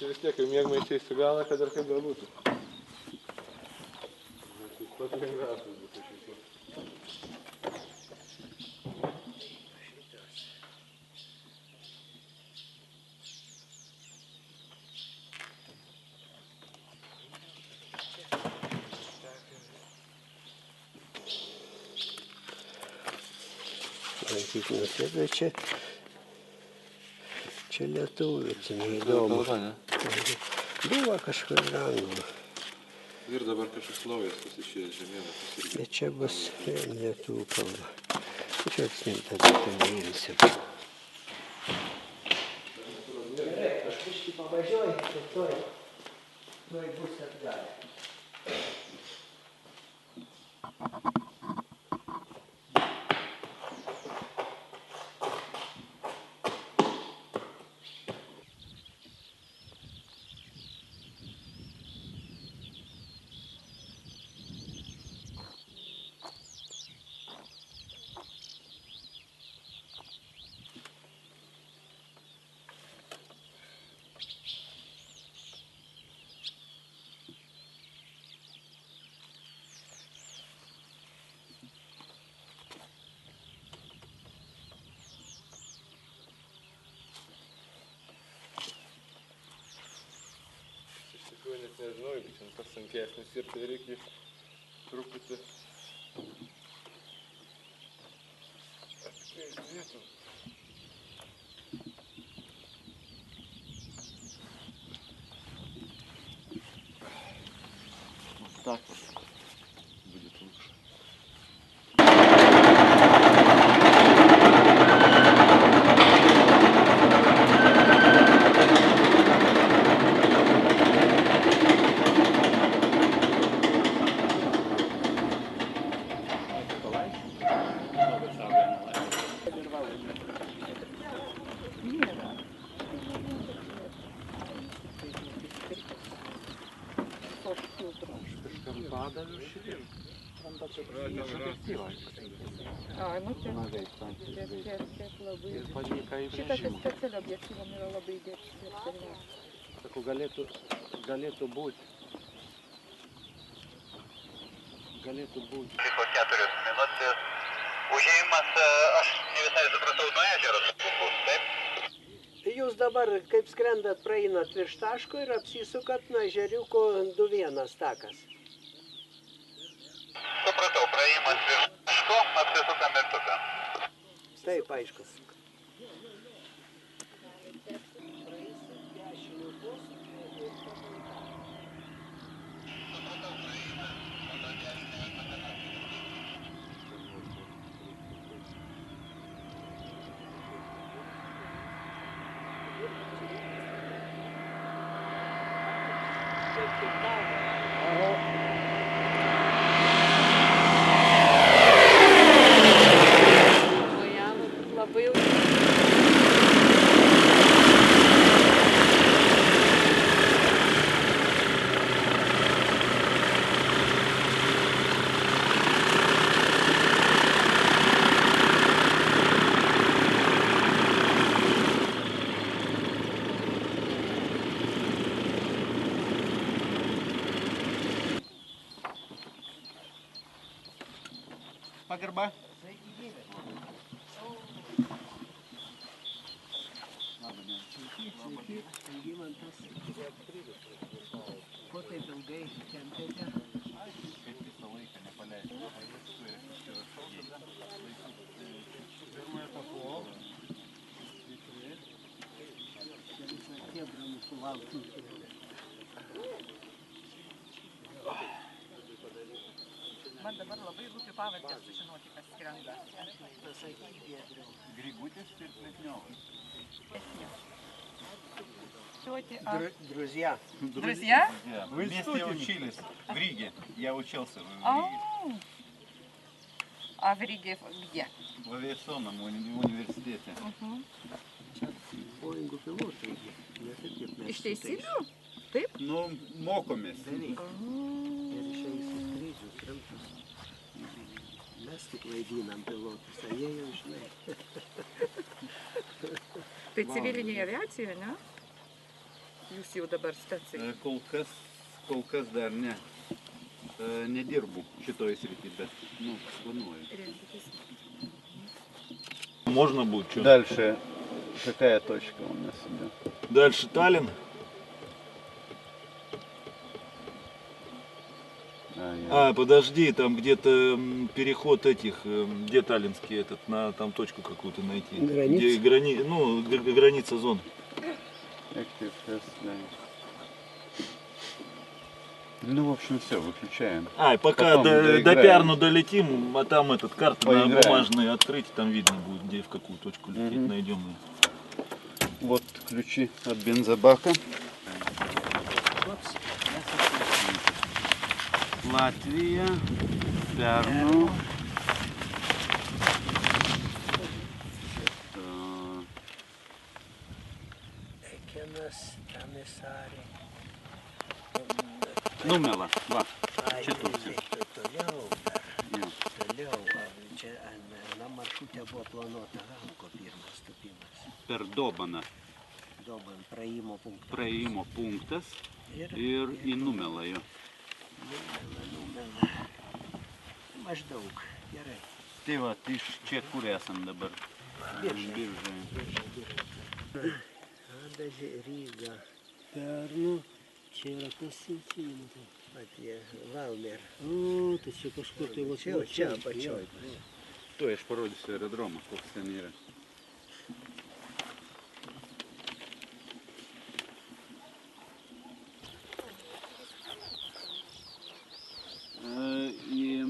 čia vis tiek jau miegmaičiai įsigala, kad ir kaip galbūt. Šis pats lengviausias bus iš visų. Lankyk nusėda čia lietuvių, čia neįdomu. Buvo kažkur anglų. Ir dabar kažkoks naujas pasišėjęs žemėlapis irgi. Bet čia bus lietuvių kalba. Čia atsimtas paimsim. Gerai, aš biškį pavažiuoju, tai tuoj bus atgal. Net nežinau, jeigu čia tas sunkesnis ir tai reikia truputį atskleist vietų. Так вот будет лучше. Šitas specialio objektyvom yra labai geri. Sakau, galėtų būt. Liko 4 minutės. Užėjimas, aš ne visai supratau, nuo ežero bus, taip? Jūs dabar, kaip skrendat, praeinat virš taško ir apsisukat nuo ežeriuko 2-1 takas. Supratau, praėjimas virš taško, apsisukam ir tupiam. Taip, aišku. Pagarba. Ko taip ilgai tempėte? Kaip visą laiką nepaleidžiu. Pirmąją tapo. Kėbrą nusulaukti. Man dabar labai rūpi pavardės sužinoti, kas skrenda. Pasakyk, Giedriau. Grigutis ir Plетniovas. Друзья. Друзья? Вместе учились в Риге. Я учился в Риге. А в Риге где? В авиационном университете. Boeingų pilotai. Iš teisinių? Taip? Nu, mokomės. Beveik. Ir išeis į skrydžius rimtus. Mes tik vaidinam pilotus, a jie jau žinai. Tai civilinėje aviacijoje, ne? Jūs jau dabar specialiai. Kol kas dar ne. Nedirbu šitoj srity, bet, nu, planuoju. Можно будет что? Дальше какая точка у нас идет? Дальше Таллин. Подожди, там где-то переход этих, где таллинский этот, на там точку какую-то найти. Граница? Где граница зон. Active test line. Ну, в общем, все, выключаем. Пока Потом до доиграем. Пиарну долетим, а там этот карты на Поиграем. бумажные открыть, там видно будет, где в какую точку лететь, найдем ее. Вот ключи от бензобака. Латвия, Пярну. Ekenas, Tamisari. Numela, va. Ai, Čia toks. toliau dar. Jo. Toliau, čia anam maršrute buvo planuota Ranko pirmas tupimas. Per Dobaną Doban praėjimo punktas. praėjimo punktas ir į Numelą jo. Numela. Maždaug, gerai. Tai va, iš čia kur esam dabar? Biržai. Adažė Ryga. Pernų, čia yra kas įsiminta. Apie Valmer. O, tai čia kažkur tai va Čia apačioj. Tuoj aš parodysiu aerodromą, koks ten yra. И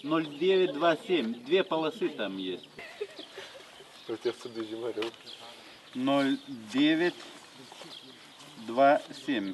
0927, две полосы там есть. У тебя сюда зимарил. 0927.